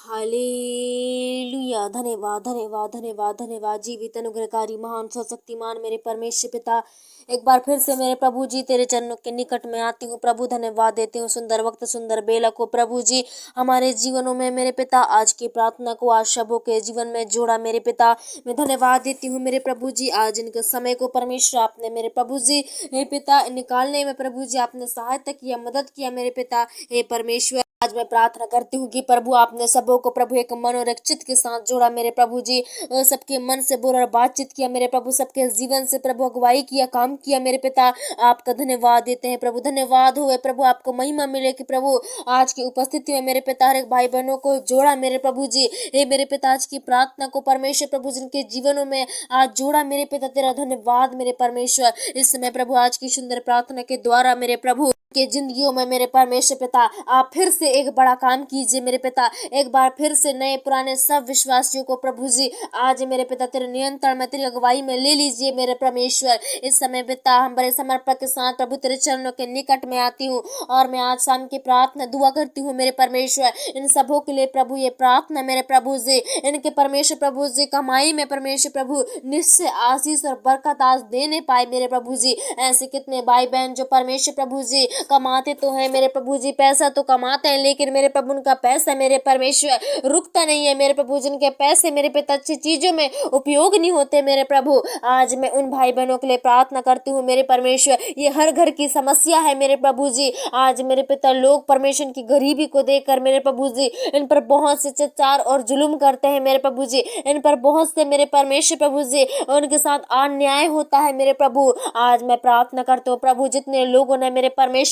Hallelujah. धन्यवाद धन्यवाद धन्यवाद धन्यवाद। जीवित अनुग्रहकारी महान सर्वशक्तिमान मेरे परमेश्वर पिता, एक बार फिर से मेरे प्रभु जी तेरे चरणों के निकट में आती हूँ प्रभु। धन्यवाद देती हूँ सुंदर वक्त सुंदर बेला को प्रभु जी हमारे जीवनों में मेरे पिता आज की प्रार्थना को आज सबों के जीवन में जोड़ा मेरे पिता। मैं धन्यवाद देती हूँ मेरे प्रभु जी आज इनके समय को परमेश्वर आपने मेरे प्रभु जी हे पिता निकालने में प्रभु जी आपने सहायता किया मदद किया मेरे पिता हे परमेश्वर। आज मैं प्रार्थना करती हूँ कि प्रभु आपने सबों को प्रभु एक मन और एक चित्त के साथ जोड़ा मेरे प्रभु जी। सबके मन से बोल और बातचीत किया मेरे प्रभु, सबके जीवन से प्रभु अगुवाई किया काम किया मेरे पिता। आपका धन्यवाद देते हैं प्रभु। धन्यवाद हुए प्रभु, आपको महिमा मिले कि प्रभु आज की उपस्थिति में मेरे पिता हर एक भाई बहनों को जोड़ा मेरे प्रभु जी। हे मेरे पिता आज की प्रार्थना को परमेश्वर प्रभु जिनके जीवनों में आज जोड़ा मेरे पिता, तेरा धन्यवाद मेरे परमेश्वर। इस समय प्रभु आज की सुंदर प्रार्थना के द्वारा मेरे प्रभु के जिंदगियों में मेरे परमेश्वर पिता आप फिर से एक बड़ा काम कीजिए मेरे पिता। एक बार फिर से नए पुराने सब विश्वासियों को प्रभु जी आज मेरे पिता तेरे नियंत्रण में तेरी अगुवाई में ले लीजिए मेरे परमेश्वर। इस समय पिता हम बड़े समर्पण के साथ प्रभु तेरे चरणों के निकट में आती हूँ और मैं आज शाम की प्रार्थना दुआ करती हूँ मेरे परमेश्वर। इन सबों के लिए प्रभु ये प्रार्थना मेरे प्रभु जी इनके परमेश्वर प्रभु जी कमाई में परमेश्वर प्रभु निश्चय आशीष और बरकत आज देने पाए मेरे प्रभु जी। ऐसे कितने भाई बहन जो परमेश्वर प्रभु जी कमाते तो है मेरे प्रभु जी, पैसा तो कमाते हैं लेकिन मेरे प्रभु उनका पैसा मेरे परमेश्वर रुकता नहीं है मेरे प्रभु। जिनके पैसे मेरे पिता अच्छी चीजों में उपयोग नहीं होते मेरे प्रभु, आज मैं उन भाई बहनों के लिए प्रार्थना करती हूँ मेरे परमेश्वर। ये हर घर की समस्या है मेरे प्रभु जी। आज मेरे पिता लोग परमेश्वर की गरीबी को देखकर मेरे प्रभु जी इन पर बहुत से अत्याचार और जुल्म करते हैं मेरे प्रभु जी। इन पर बहुत से मेरे परमेश्वर प्रभु जी उनके साथ अन्याय होता है मेरे प्रभु। आज मैं प्रार्थना करती हूँ प्रभु जितने लोगों ने मेरे परमेश्वर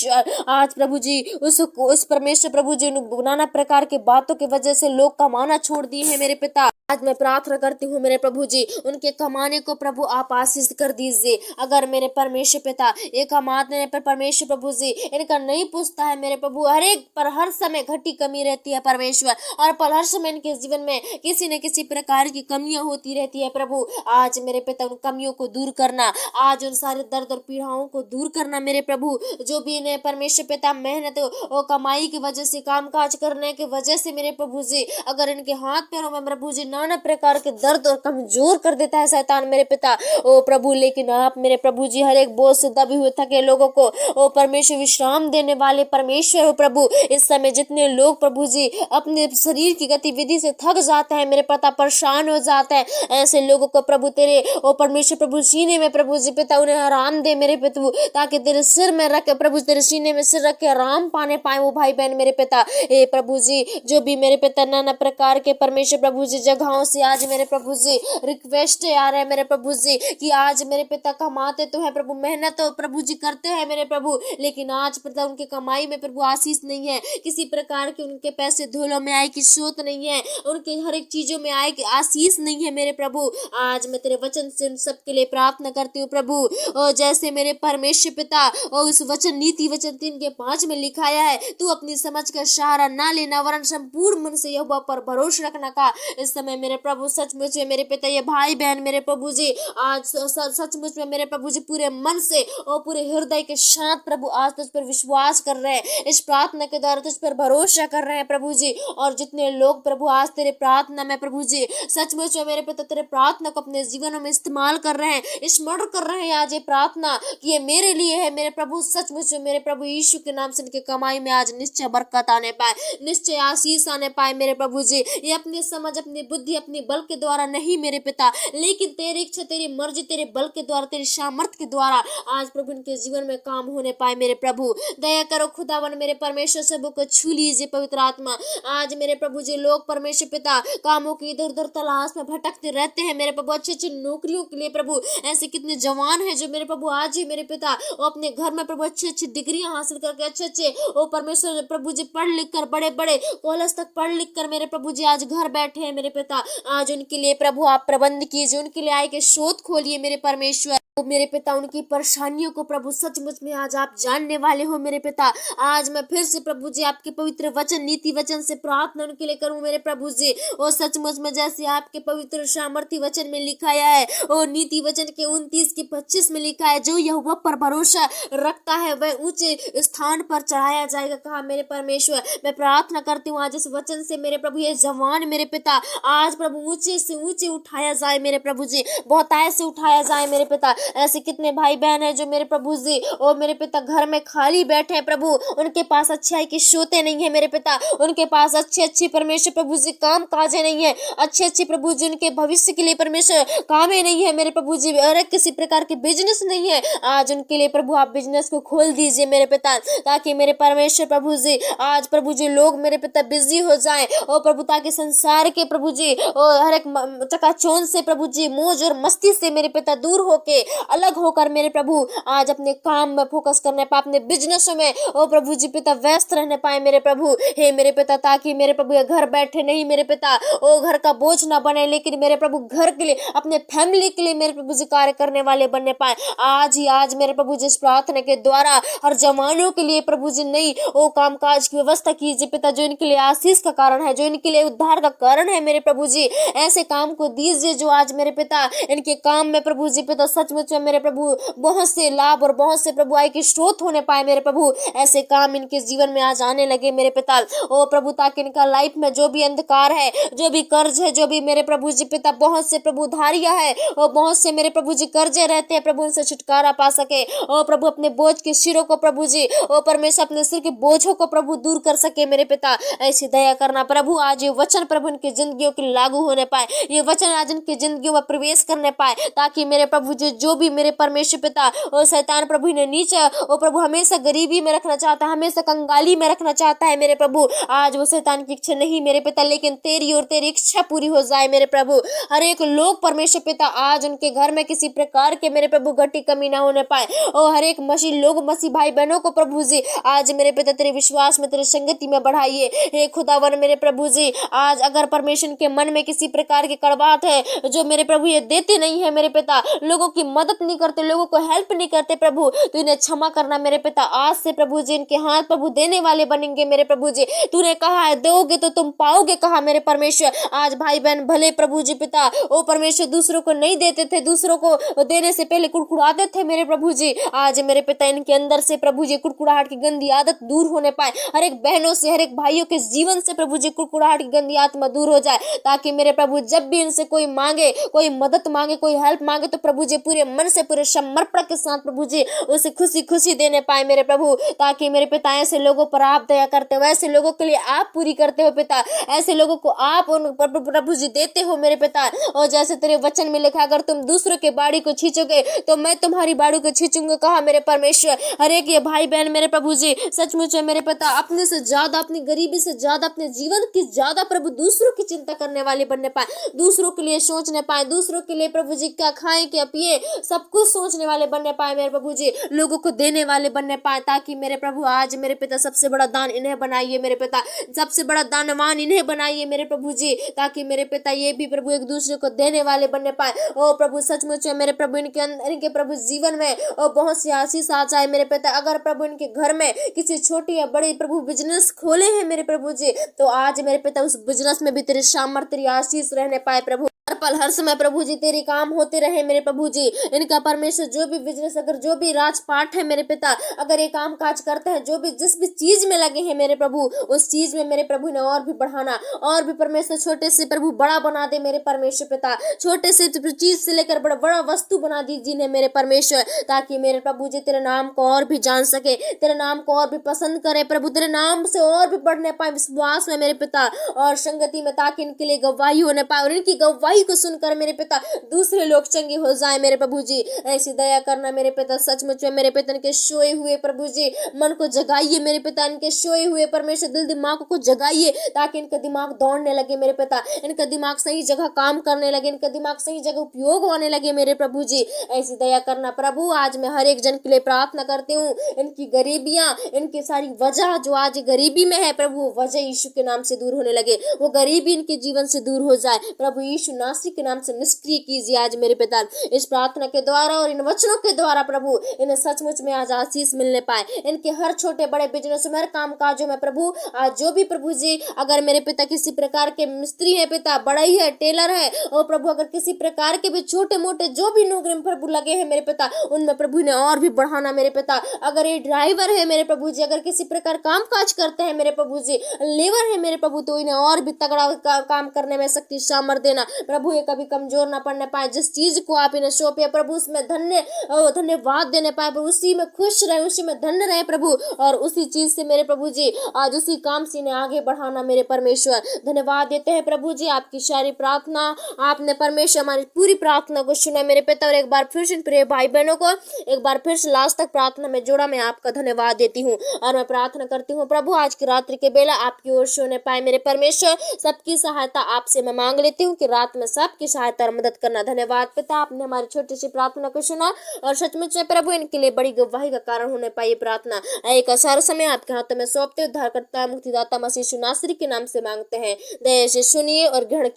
आज प्रभु जी उस परमेश्वर प्रभु जी नाना प्रकार की बातों की वजह से लोग कमाना छोड़ दिए हैं मेरे पिता। आज मैं प्रार्थना करती हूँ मेरे प्रभु जी उनके कमाने को प्रभु आप आशीष कर दीजिए। अगर मेरे परमेश्वर पिता ये कमाने पर परमेश्वर प्रभु जी इनका नहीं पूछता है मेरे प्रभु, हर एक पर हर समय घटी कमी रहती है परमेश्वर और पर हर समय इनके जीवन में किसी न किसी प्रकार की कमियां होती रहती है प्रभु। आज मेरे पिता उन कमियों को दूर करना, आज उन सारे दर्द और पीड़ाओं को दूर करना मेरे प्रभु। जो भी इन्हें परमेश्वर पिता मेहनत और कमाई की वजह से कामकाज करने की वजह से मेरे प्रभु जी अगर इनके हाथ पैरों में प्रभु जी नाना प्रकार के दर्द और कमजोर कर देता है शैतान मेरे पिता ओ प्रभु, लेकिन आप मेरे प्रभु जी हर एक बोझ से दबे हुए थके लोगों को ओ परमेश्वर विश्राम देने वाले परमेश्वर हो प्रभु। इस समय जितने लोग प्रभु जी अपने शरीर की गतिविधि से थक जाते हैं मेरे पिता, परेशान हो जाते हैं, ऐसे लोगों को प्रभु तेरे ओ परमेश्वर प्रभु सीने में प्रभु जी पिता उन्हें आराम दे मेरे प्रभु, ताकि तेरे सिर में रख प्रभु तेरे सीने में सिर रख के आराम पाने पाए वो भाई बहन मेरे पिता। हे प्रभु जी जो भी मेरे पिता नाना प्रकार के परमेश्वर प्रभु जी जगहों से आज मेरे प्रभु जी रिक्वेस्ट आ रहे हैं मेरे प्रभु जी कि आज मेरे पिता कमाते तो है प्रभु, मेहनत तो प्रभु जी करते हैं मेरे प्रभु, लेकिन आज पिता उनके कमाई में प्रभु आशीष नहीं है, किसी प्रकार के उनके पैसे धोलों में आए की स्रोत नहीं है, उनके हर एक चीजों में आए की आशीष नहीं है मेरे प्रभु। आज मैं तेरे वचन से उन सबके लिए प्रार्थना करती हूँ प्रभु। और जैसे मेरे परमेश्वर पिता और उस वचन नीति वचन 3:5 में लिखाया है, तू अपनी समझ का सहारा ना लेना वरन संपूर्ण मन से यहोवा पर भरोसा रखना का। इस समय मेरे प्रभु सचमुच में मेरे पिता ये भाई बहन मेरे प्रभु जी आज सचमुच में मेरे प्रभु जी पूरे मन से और पूरे हृदय के साथ प्रभु आज तुझ पर विश्वास कर रहे हैं, इस प्रार्थना के द्वारा तुझ पर भरोसा कर रहे हैं प्रभु जी। और जितने लोग प्रभु आज तेरे प्रार्थना में प्रभु जी सचमुच में मेरे पिता तेरे प्रार्थना को अपने जीवनों में इस्तेमाल कर रहे हैं, स्मरण कर रहे हैं आज ये प्रार्थना कि ये मेरे लिए है मेरे प्रभु, सचमुच में मेरे प्रभु यीशु के नाम से इनके कमाई में आज निश्चय बरकत आने पाए, निश्चय आशीष आने पाए मेरे प्रभु जी। ये अपनी समझ अपनी बुद्धि अपनी बल के द्वारा नहीं मेरे पिता, लेकिन तेरी इच्छा तेरी मर्जी तेरे बल के द्वारा तेरी सामर्थ के द्वारा आज प्रभु इनके जीवन में काम होने पाए मेरे प्रभु। दया करो खुदावन मेरे परमेश्वर सबको को छू लीजिए पवित्र आत्मा। आज मेरे प्रभु जी लोग परमेश्वर पिता कामों की इधर उधर तलाश में भटकते रहते हैं मेरे प्रभु, अच्छी अच्छी नौकरियों के लिए प्रभु, ऐसे कितने जवान हैं जो मेरे प्रभु आज ही मेरे पिता वो अपने घर में प्रभु अच्छी अच्छी डिग्रियां हासिल करके अच्छे अच्छे ओ परमेश्वर प्रभु जी पढ़ लिख कर बड़े बड़े कॉलेज तक पढ़ लिख कर मेरे प्रभु जी आज घर बैठे हैं मेरे पिता। पिता। आज उनके लिए प्रभु आप प्रबंध कीजिए, उनके लिए आय के स्रोत खोलिए मेरे परमेश्वर। ओ मेरे पिता, उनकी परेशानियों को प्रभु सचमुच में आज आप जानने वाले हो मेरे पिता। आज मैं फिर से प्रभु जी आपके पवित्र वचन, नीति वचन से प्रार्थना उनके लिए करूं मेरे प्रभु जी। ओ सचमुच में जैसे आपके पवित्र सामर्थ्य वचन में लिखाया है, ओ नीति वचन के 29 के 25 में लिखा है, जो यहोवा पर भरोसा रखता है वह ऊंचे स्थान पर चढ़ाया जाएगा, कहा मेरे परमेश्वर। मैं प्रार्थना करती हूँ आज इस वचन से मेरे प्रभु ये जवान मेरे पिता आज प्रभु ऊंचे से ऊंचे उठाया जाए मेरे प्रभु जी, बहुतायत से उठाया जाए मेरे पिता। ऐसे कितने भाई बहन हैं जो मेरे प्रभु जी ओ मेरे पिता घर में खाली बैठे हैं प्रभु, उनके पास अच्छाई की सोते नहीं है मेरे पिता, उनके पास अच्छी परमेश्वर प्रभु जी काम काजे नहीं है, अच्छे प्रभु जी उनके भविष्य के लिए परमेश्वर कामें नहीं है मेरे प्रभु जी, और किसी प्रकार के बिजनेस नहीं है। आज उनके लिए प्रभु आप बिजनेस को खोल दीजिए मेरे पिता, ताकि मेरे परमेश्वर प्रभु जी आज प्रभु जी लोग मेरे पिता बिजी हो जाएं ओ प्रभु, ताकि संसार के प्रभु जी ओ हर एक चकाचौंध से प्रभु जी मौज और मस्ती से मेरे पिता दूर होके अलग होकर मेरे प्रभु आज अपने काम में फोकस करने पाए, अपने बिजनेस में ओ प्रभु जी पिता व्यस्त रहने पाए मेरे प्रभु। हे मेरे पिता, ताकि मेरे प्रभु ये घर बैठे नहीं मेरे पिता ओ घर का बोझ ना बने, लेकिन मेरे प्रभु घर के लिए अपने फैमिली के लिए मेरे प्रभु जी कार्य करने वाले बनने पाए। आज ही आज मेरे प्रभु जी इस प्रार्थना के द्वारा हर जवानों के लिए प्रभु जी नई ओ कामकाज की व्यवस्था कीजिए पिता, जो इनके लिए आशीष का कारण है, जो इनके लिए उद्धार का कारण है मेरे प्रभु जी। ऐसे काम को दीजिए जो आज मेरे पिता इनके काम में प्रभु जी पिता सचमुच में मेरे प्रभु बहुत से लाभ और बहुत से प्रभु आय के स्रोत होने पाए मेरे प्रभु। ऐसे काम इनके जीवन में आज आने लगे मेरे पिता ओ प्रभु, ताकि इनका लाइफ में जो भी अंधकार है, जो भी कर्ज है, जो भी मेरे प्रभु जी पिता बहुत से प्रभु धारिया है और बहुत से मेरे प्रभु जी कर्जे रहते हैं प्रभु, उनसे छुटकारा पा सके ओ प्रभु, अपने बोझ के सिरों को प्रभु जी ओ परमेश्वर अपने सिर के बोझों को प्रभु दूर कर सके मेरे पिता। ऐसी दया करना प्रभु, आज ये वचन प्रभु इनकी जिंदगियों के लागू होने पाए, ये वचन आज इनकी जिंदगियों में प्रवेश करने पाए, ताकि मेरे प्रभु जी जो भी मेरे परमेश्वर पिता और शैतान प्रभु ने नीचे ओ प्रभु हमेशा गरीबी में रखना चाहता है, हमेशा कंगाली में रखना चाहता है मेरे प्रभु, आज वो शैतान की इच्छा नहीं मेरे पिता, लेकिन तेरी और तेरी इच्छा पूरी हो जाए मेरे प्रभु। हर एक लोग परमेश्वर पिता आज उनके घर में किसी प्रकार के मेरे प्रभु घटी कमी ना होने पाए और हर एक मसीह लोग मसीह भाई बहनों को प्रभु जी आज मेरे पिता तेरे विश्वास में तेरे संगति में बढ़ाइए। हे खुदावन मेरे प्रभु जी, आज अगर परमेश्वर के मन में किसी प्रकार की कड़वाहट है जो मेरे प्रभु ये देते नहीं है मेरे पिता, लोगों की मदद नहीं करते, लोगों को हेल्प नहीं करते प्रभु, तो इन्हें क्षमा करना मेरे पिता। आज से प्रभु जी इनके हाथ प्रभु देने वाले बनेंगे मेरे प्रभु जी, तूने कहा है दोगे तो तुम पाओगे, कहा मेरे परमेश्वर। आज भाई बहन भले प्रभु जी पिता ओ परमेश्वर दूसरों को नहीं देते थे, दूसरों को देने से पहले कुड़कुड़ाते थे मेरे प्रभु जी, आज मेरे पिता इनके अंदर से प्रभु जी कुड़कुड़ाहट की गंदी आदत दूर होने पाए, हर एक बहनों से हर एक भाइयों के जीवन से प्रभु जी कुड़कुड़ाहट की गंदी आत्मा दूर हो जाए, ताकि मेरे प्रभु जब भी इनसे कोई मांगे, कोई मदद मांगे, कोई हेल्प मांगे, तो प्रभु जी पूरे मन से पूरे समर्पण के साथ प्रभु जी उसे खुशी खुशी देने पाए मेरे प्रभु, ताकि मेरे पिता ऐसे लोगों पर आप दया करते हो, ऐसे लोगों के लिए आप पूरी करते हो पिता, ऐसे लोगों को आप उन प्रभु जी देते हो मेरे पिता। और जैसे तेरे वचन में लिखा, अगर तुम दूसरों के बाड़ी को छींचोगे तो मैं तुम्हारी बाड़ी को छींचूंगा, कहा मेरे परमेश्वर। हर एक ये भाई बहन मेरे प्रभु जी सचमुच में मेरे पिता अपने से ज्यादा, अपनी गरीबी से ज्यादा, अपने जीवन की ज्यादा प्रभु दूसरों की चिंता करने वाले बनने पाए, दूसरों के लिए सोचने पाए, दूसरों के लिए प्रभु जी क्या खाएं क्या पिए सब कुछ सोचने वाले बनने पाए मेरे प्रभु जी, लोगों को देने वाले बनने पाए, ताकि मेरे प्रभु आज मेरे पिता सबसे बड़ा दान इन्हें बनाइए मेरे पिता, सबसे बड़ा दानवान इन्हें बनाइए मेरे प्रभु जी, ताकि मेरे पिता ये भी प्रभु एक दूसरे को देने वाले बनने पाए। ओ प्रभु सचमुच में मेरे प्रभु इनके प्रभु जीवन में और बहुत सी आशीष आ जाए मेरे पिता। अगर प्रभु इनके घर में किसी छोटी या बड़ी प्रभु बिजनेस खोले हैं मेरे प्रभु जी, तो आज मेरे पिता उस बिजनेस में भी तेरे सामर्थ्य तेरी आशीष रहने पाए प्रभु, हर पल हर समय प्रभु जी तेरे काम होते रहे मेरे प्रभु जी। इनका परमेश्वर जो भी बिजनेस, अगर जो भी राजपाट है मेरे पिता, अगर ये काम काज करते हैं, जो भी जिस भी चीज में लगे हैं मेरे प्रभु, उस चीज में मेरे प्रभु ने और भी बढ़ाना, और भी परमेश्वर छोटे से प्रभु बड़ा बना दे मेरे परमेश्वर पिता, छोटे से चीज से लेकर बड़ा बड़ा वस्तु बना दीजिए मेरे परमेश्वर, ताकि मेरे प्रभु जी तेरे नाम को और भी जान सके, तेरे नाम को और भी पसंद करे प्रभु, तेरे नाम से और भी बढ़ने पाए विश्वास में मेरे पिता और संगति में, ताकि इनके लिए गवाही होने पाए और इनकी गवाही को सुनकर मेरे पिता दूसरे लोग चंगे हो जाए मेरे प्रभु जी। ऐसी दया करना मेरे पिता, सचमुच में मेरे पिता इनके सोए हुए प्रभु जी मन को जगाइए मेरे पिता, इनके सोए हुए परमेश्वर दिल दिमाग को जगाइए ताकि इनका दिमाग दौड़ने लगे मेरे पिता, इनका दिमाग सही जगह काम करने लगे, इनका दिमाग सही जगह उपयोग होने लगे मेरे प्रभु जी। ऐसी दया करना प्रभु। आज मैं हर एक जन के लिए प्रार्थना करती हूँ, इनकी गरीबियां, इनकी सारी वजह जो आज गरीबी में है प्रभु, वजह यीशु के नाम से दूर होने लगे, वो गरीबी इनके जीवन से दूर हो जाए प्रभु। यीशु नासरी के नाम से निष्क्रिय कीजिए आज मेरे पिता, इस प्रार्थना के द्वारा और इन वचनों के द्वारा प्रभु इन्हें सचमुच में आज आशीष मिलने पाए। इनके हर छोटे बड़े बिजनेस में, हर काम काजों में प्रभु आज जो भी प्रभु जी अगर मेरे पिता किसी प्रकार के मिस्त्री है पिता, बढ़ई है, टेलर है, और प्रभु अगर किसी प्रकार के भी छोटे मोटे जो भी नौकरी में प्रभु लगे हैं मेरे पिता, उनमें प्रभु ने और भी बढ़ाना मेरे पिता। अगर ये ड्राइवर है मेरे प्रभु जी, अगर किसी प्रकार काम काज करते हैं मेरे प्रभु जी, लेबर है मेरे प्रभु, तो इन्हें और भी तगड़ा काम करने में शक्ति सामर्थ देना प्रभु। ये कभी कमजोर ना पड़ने पाए, जिस चीज को आप इन्हें सौंपे प्रभु उसमें धन्यवाद देने पाए प्रभु, उसी में खुश रहे, उसी में धन्य रहे प्रभु, और उसी चीज से मेरे प्रभु जी आज उसी काम से इन्हें आगे बढ़ाना मेरे परमेश्वर। धन्यवाद देते हैं प्रभु जी, आपकी सारी प्रार्थना आपने परमेश्वर हमारी पूरी प्रार्थना को सुना मेरे पिता, और एक बार फिर से प्रिय भाई बहनों को एक बार फिर से लास्ट तक प्रार्थना में जोड़ा। मैं आपका धन्यवाद देती हूँ और मैं प्रार्थना करती हूँ प्रभु आज की रात्रि के बेला आपकी ओर से होने पाए मेरे परमेश्वर। सबकी सहायता आपसे मैं मांग लेती हूँ कि रात में सबकी सहायता और मदद करना। धन्यवाद पिता, आपने हमारी छोटी सी प्रार्थना को सुना और सचमुच में प्रभु इनके लिए बड़ी गवाही का कारण होने पाई प्रार्थना। एक सारा समय आपके हाथों में सौंपते उद्धारकर्ता मुक्तिदाता मसीह यीशु नासरी के नाम से मांगते हैं, दया से सुनिए और ग्रहण